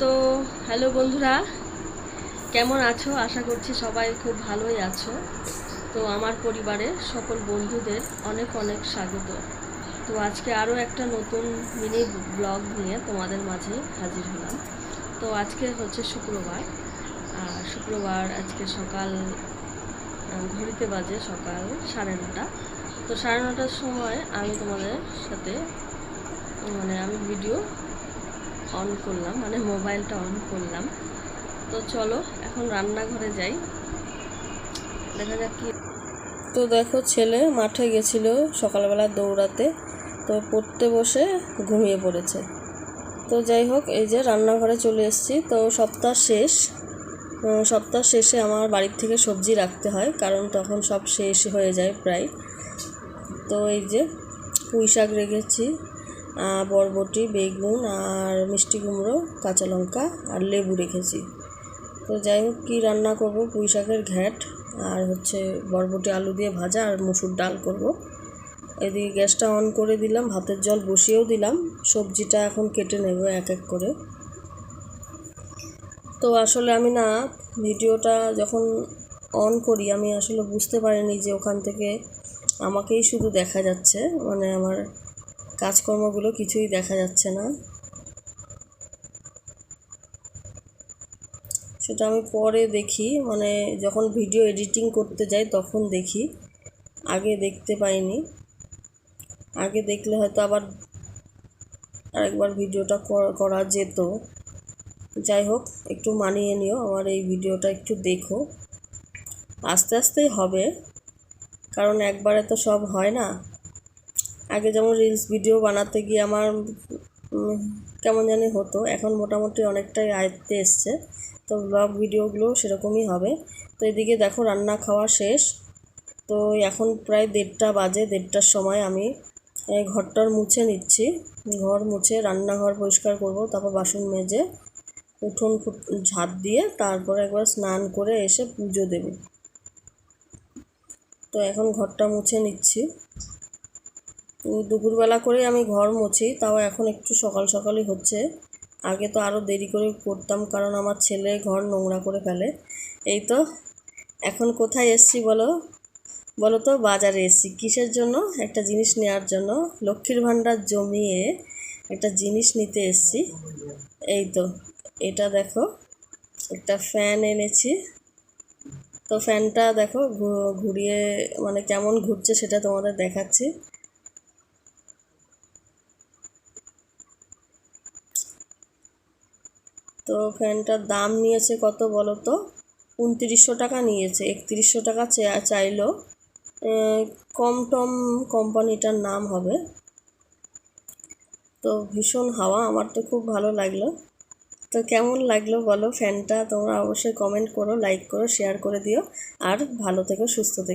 তো হ্যালো বন্ধুরা, কেমন আছো? আশা করছি সবাই খুব ভালোই আছো। তো আমার পরিবারের সকল বন্ধুদের অনেক অনেক স্বাগত। তো আজকে আরও একটা নতুন মিনি ব্লগ নিয়ে তোমাদের মাঝে হাজির হলাম। তো আজকে হচ্ছে শুক্রবার, আর শুক্রবার আজকে সকাল ঘড়িতে বাজে সকাল 9:30। তো 9:30টার সময় আমি তোমাদের সাথে আমি ভিডিও অন করলাম, মোবাইলটা অন করলাম। তো চলো এখন রান্নাঘরে যাই, দেখা যাক কি। তো দেখো, ছেলে মাঠে গেছিল সকালবেলা দৌড়াতে, তো পড়তে বসে ঘুমিয়ে পড়েছে। তো যাই হোক, এই যে রান্নাঘরে চলে এসেছি। তো সপ্তাহ শেষে আমার বাড়ির থেকে সবজি রাখতে হয়, কারণ তখন সব শেষ হয়ে যায় প্রায়। তো এই যে পুঁই শাক রেখেছি, বরবটি, বেগুন আর মিষ্টি কুমড়ো, কাঁচা লঙ্কা আর লেবু রেখেছি। তো যাই হোক, কী রান্না করব, পুঁই শাকের ঘ্যাট আর হচ্ছে বরবটি আলু দিয়ে ভাজা আর মুসুর ডাল করব। এদিকে গ্যাসটা অন করে দিলাম, ভাতের জল বসিয়েও দিলাম। সবজিটা এখন কেটে নেব এক এক করে। তো আসলে আমি ভিডিওটা যখন অন করি আমি আসলে বুঝতে পারিনি যে ওখান থেকে আমাকেই শুধু দেখা যাচ্ছে, আমার কাজকর্মগুলো কিছুই দেখা যাচ্ছে না। সেটা আমি পরে দেখি, যখন ভিডিও এডিটিং করতে যাই তখন দেখি, আগে দেখতে পাইনি। আগে দেখলে হয়তো আবার আরেকবার ভিডিওটা করা যেত। যাই হোক, একটু মানিয়ে নিও, আমার এই ভিডিওটা একটু দেখো। আস্তে আস্তেই হবে, কারণ একবারে তো সব হয় না। আগে যেমন রিলস ভিডিও বানাতে গিয়ে আমার কেমন জানি হতো, এখন মোটামুটি অনেকটাই আয়ত্তে এসছে। তো ব্লগ ভিডিওগুলো সেরকমই হবে। তো এদিকে দেখো, রান্না খাওয়া শেষ। তো এখন প্রায় 1:30 বাজে। 1:30টার সময় আমি ঘরটার মুছে নিচ্ছি। ঘর মুছে রান্নাঘর পরিষ্কার করব, তারপর বাসন মেজে উঠোন ঝাঁট দিয়ে তারপরে একবার স্নান করে এসে পুজো দেব। তো এখন ঘরটা মুছে নিচ্ছি। দুপুরবেলা করে আমি ঘর মুছি, তাও এখন একটু সকাল সকালই হচ্ছে। আগে তো আরও দেরি করে করতাম, কারণ আমার ছেলে ঘর নোংরা করে ফেলে। এই তো এখন কোথায় এসছি বলো তো? বাজারে এসছি। কিসের জন্য? একটা জিনিস নেওয়ার জন্য। লক্ষ্মীর ভাণ্ডার জমিয়ে একটা জিনিস নিতে এসছি। এই তো, এটা দেখো, একটা ফ্যান এনেছি। তো ফ্যানটা দেখো ঘুরিয়ে কেমন ঘুরছে সেটা তোমাদের দেখাচ্ছি। তো ফ্যানটার দাম নিয়েছে কত বলো তো? 2900 টাকা নিয়েছে। 3100 টাকা চাইলো। কম টম কোম্পানিটার নাম হবে। তো ভীষণ হাওয়া, আমার তো খুব ভালো লাগলো। তো কেমন লাগলো বলো ফ্যানটা? তোমরা অবশ্যই কমেন্ট করো, লাইক করো, শেয়ার করে দিও। আর ভালো থেকো, সুস্থ থেকো।